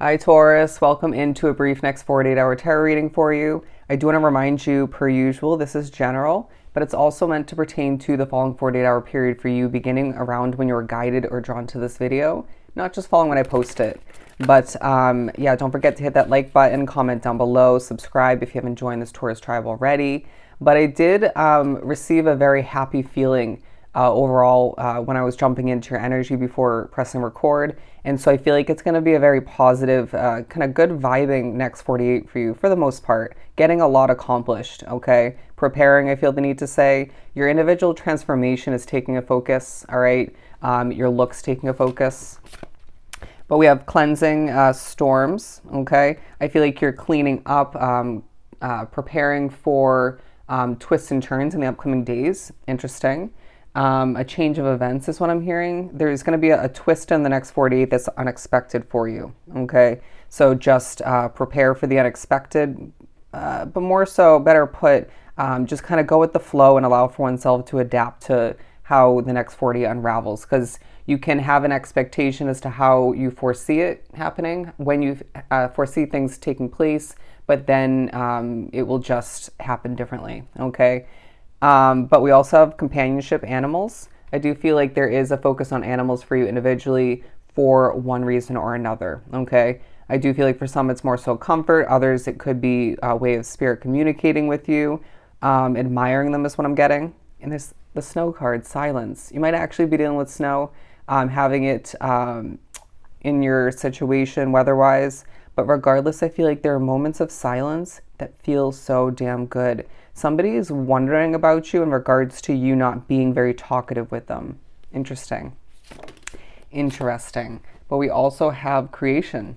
Hi Taurus, welcome into a brief next 48-hour tarot reading for you. I do want to remind you, per usual, this is general, but it's also meant to pertain to the following 48-hour period for you, beginning around when you were guided or drawn to this video, not just following when I post it. But yeah, don't forget to hit that like button, comment down below, subscribe if you haven't joined this Taurus tribe already. But I did receive a very happy feeling overall when I was jumping into your energy before pressing record. And so I feel like it's going to be a very positive, kind of good vibing next 48 for you for the most part. Getting a lot accomplished, okay? Preparing, I feel the need to say. Your individual transformation is taking a focus, all right? Your looks taking a focus. But we have cleansing storms, okay? I feel like you're cleaning up, preparing for twists and turns in the upcoming days. Interesting. A change of events is what I'm hearing. There's going to be a twist in the next 48 that's unexpected for you, okay? So just prepare for the unexpected, but more so, better put, just kind of go with the flow and allow for oneself to adapt to how the next 40 unravels, because you can have an expectation as to how you foresee it happening when you foresee things taking place, but then it will just happen differently, okay? But we also have companionship animals. I do feel like there is a focus on animals for you individually for one reason or another, okay? I do feel like for some it's more so comfort, others it could be a way of spirit communicating with you, admiring them is what I'm getting. And there's the snow card, silence. You might actually be dealing with snow, having it in your situation weather-wise, but regardless, I feel like there are moments of silence that feel so damn good. Somebody is wondering about you in regards to you not being very talkative with them. Interesting. Interesting. But we also have creation.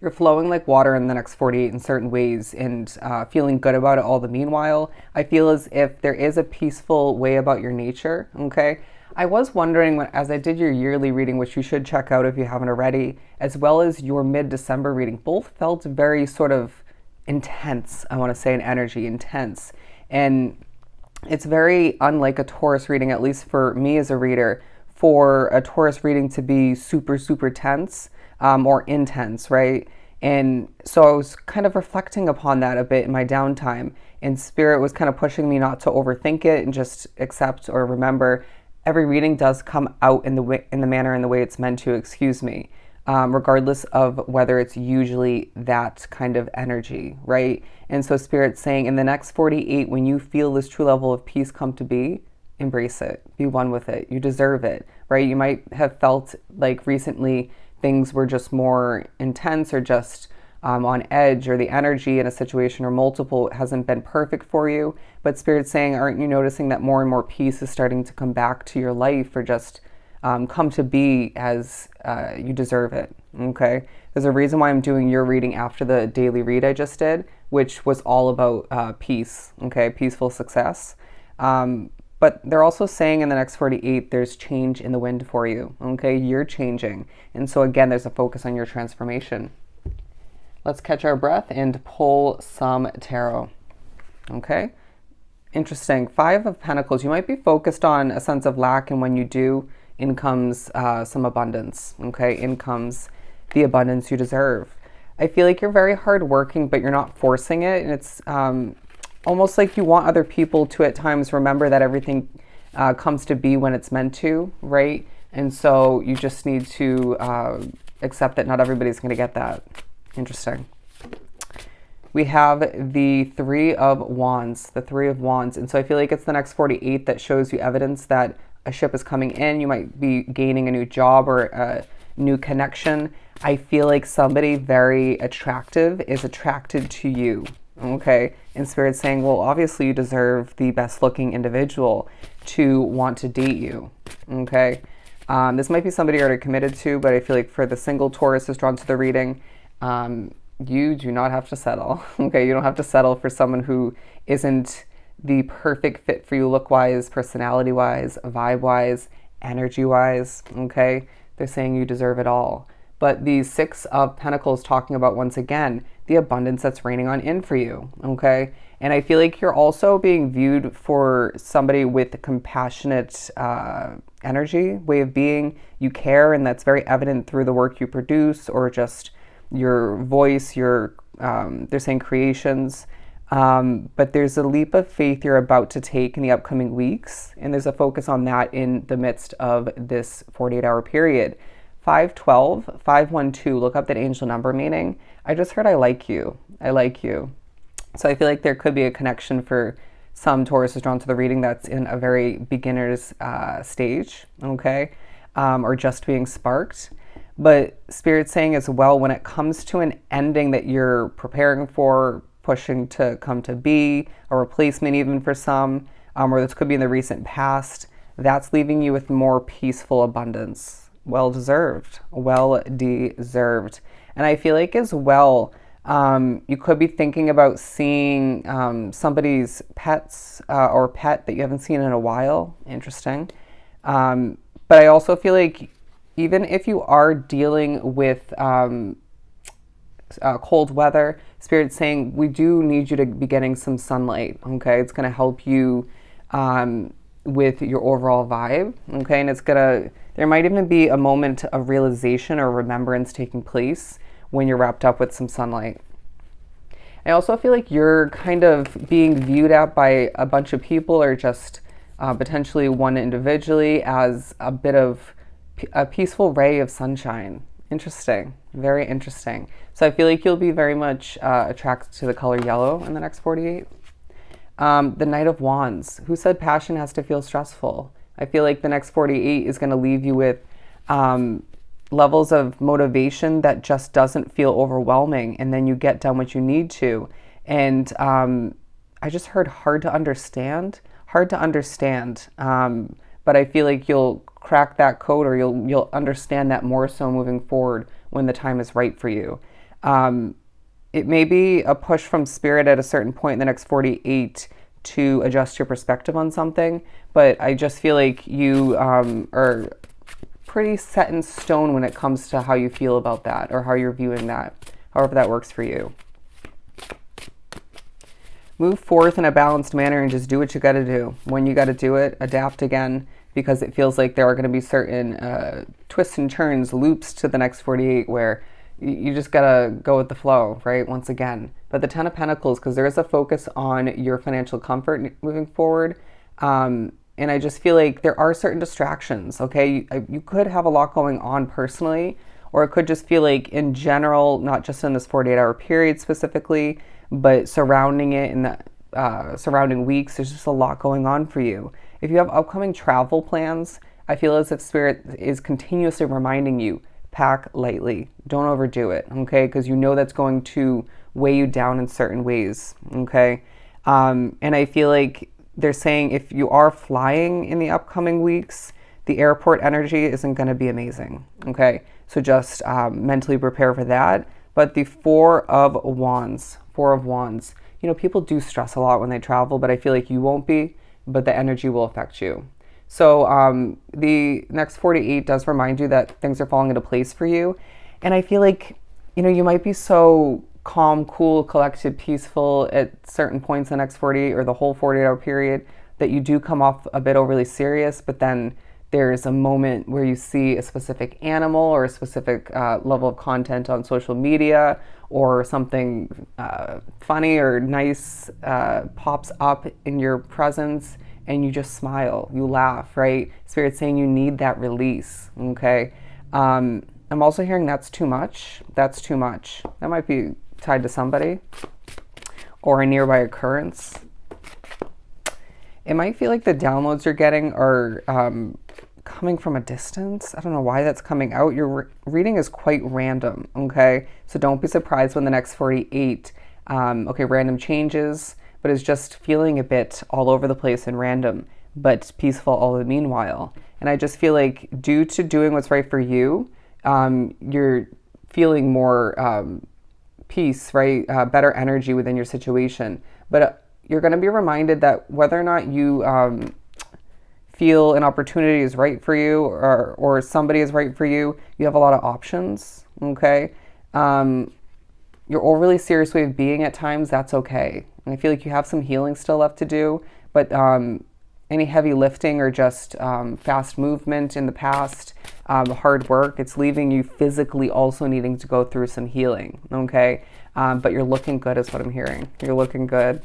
You're flowing like water in the next 48 in certain ways and feeling good about it all the meanwhile. I feel as if there is a peaceful way about your nature, okay? I was wondering, as I did your yearly reading, which you should check out if you haven't already, as well as your mid-December reading, both felt very sort of intense, I want to say, in energy, intense. And it's very unlike a Taurus reading, at least for me as a reader, for a Taurus reading to be super, super tense or intense, right? And so I was kind of reflecting upon that a bit in my downtime, and Spirit was kind of pushing me not to overthink it and just accept or remember every reading does come out in the manner and the way it's meant to, excuse me. Regardless of whether it's usually that kind of energy, right? And so Spirit's saying in the next 48, when you feel this true level of peace come to be, embrace it, be one with it. You deserve it, right? You might have felt like recently things were just more intense or just on edge, or the energy in a situation or multiple hasn't been perfect for you. But Spirit's saying, aren't you noticing that more and more peace is starting to come back to your life, or just come to be as you deserve it, okay? There's a reason why I'm doing your reading after the daily read I just did, which was all about peace, okay? Peaceful success. But they're also saying in the next 48, there's change in the wind for you, okay? You're changing. And so again, there's a focus on your transformation. Let's catch our breath and pull some tarot, okay? Interesting. 5 of Pentacles. You might be focused on a sense of lack, and when you do, in comes some abundance, okay? In comes the abundance you deserve. I feel like you're very hardworking, but you're not forcing it. And it's almost like you want other people to at times remember that everything comes to be when it's meant to, right? And so you just need to accept that not everybody's going to get that. Interesting. We have the 3 of Wands, the 3 of Wands. And so I feel like it's the next 48 that shows you evidence that a ship is coming in. You might be gaining a new job or a new connection. I feel like somebody very attractive is attracted to you, okay? And Spirit's saying, well, obviously you deserve the best looking individual to want to date you, okay? This might be somebody you're already committed to, but I feel like for the single Taurus who's drawn to the reading, you do not have to settle, okay? You don't have to settle for someone who isn't the perfect fit for you look-wise, personality-wise, vibe-wise, energy-wise, okay? They're saying you deserve it all. But the 6 of Pentacles talking about, once again, the abundance that's raining on in for you, okay? And I feel like you're also being viewed for somebody with compassionate energy, way of being. You care, and that's very evident through the work you produce, or just your voice, your they're saying creations. But there's a leap of faith you're about to take in the upcoming weeks, and there's a focus on that in the midst of this 48-hour period. 512, 512, look up that angel number meaning. I just heard I like you. I like you. So I feel like there could be a connection for some Taurus is drawn to the reading that's in a very beginner's stage, okay, or just being sparked. But Spirit's saying as well, when it comes to an ending that you're preparing for, pushing to come to be, a replacement even for some, or this could be in the recent past, that's leaving you with more peaceful abundance. Well deserved. Well deserved. And I feel like as well, you could be thinking about seeing somebody's pets or pet that you haven't seen in a while. Interesting. But I also feel like even if you are dealing with cold weather, Spirit's saying we do need you to be getting some sunlight, okay? It's going to help you with your overall vibe, okay? And there might even be a moment of realization or remembrance taking place when you're wrapped up with some sunlight. I also feel like you're kind of being viewed at by a bunch of people, or just potentially one individually, as a bit of a peaceful ray of sunshine. Interesting. Very interesting. So I feel like you'll be very much attracted to the color yellow in the next 48. The Knight of Wands. Who said passion has to feel stressful? I feel like the next 48 is going to leave you with levels of motivation that just doesn't feel overwhelming, and then you get done what you need to. And I just heard hard to understand. Hard to understand. But I feel like you'll crack that code, or you'll understand that more so moving forward when the time is right for you. It may be a push from Spirit at a certain point in the next 48 to adjust your perspective on something, but I just feel like you are pretty set in stone when it comes to how you feel about that, or how you're viewing that, however that works for you. Move forth in a balanced manner and just do what you got to do. When you got to do it, adapt again, because it feels like there are going to be certain twists and turns, loops to the next 48 where you just got to go with the flow, right? Once again. But the Ten of Pentacles, because there is a focus on your financial comfort moving forward. And I just feel like there are certain distractions, okay? You could have a lot going on personally, or it could just feel like in general, not just in this 48-hour period specifically, but surrounding it in the surrounding weeks, there's just a lot going on for you. If you have upcoming travel plans, I feel as if Spirit is continuously reminding you, pack lightly. Don't overdo it, okay? Because you know that's going to weigh you down in certain ways, okay? And I feel like they're saying if you are flying in the upcoming weeks, the airport energy isn't going to be amazing, okay? So just mentally prepare for that. But the Four of Wands, you know, people do stress a lot when they travel, but I feel like you won't be, but the energy will affect you. So the next 48 does remind you that things are falling into place for you. And I feel like, you know, you might be so calm, cool, collected, peaceful at certain points in the next 48 or the whole 48-hour period that you do come off a bit overly serious, but then there's a moment where you see a specific animal or a specific level of content on social media, or something funny or nice pops up in your presence, and you just smile, you laugh, right? Spirit's saying you need that release, okay? I'm also hearing that's too much. That's too much. That might be tied to somebody or a nearby occurrence. It might feel like the downloads you're getting are coming from a distance. I don't know why that's coming out. Your reading is quite random, okay? So don't be surprised when the next 48, random changes, but is just feeling a bit all over the place and random, but peaceful all the meanwhile. And I just feel like due to doing what's right for you, you're feeling more peace, right? Better energy within your situation. But you're going to be reminded that whether or not you feel an opportunity is right for you, or somebody is right for you, you have a lot of options, okay? Your overly serious way of being at times, that's okay. And I feel like you have some healing still left to do, but any heavy lifting or just fast movement in the past, hard work. It's leaving you physically also needing to go through some healing, okay? But you're looking good is what I'm hearing. You're looking good.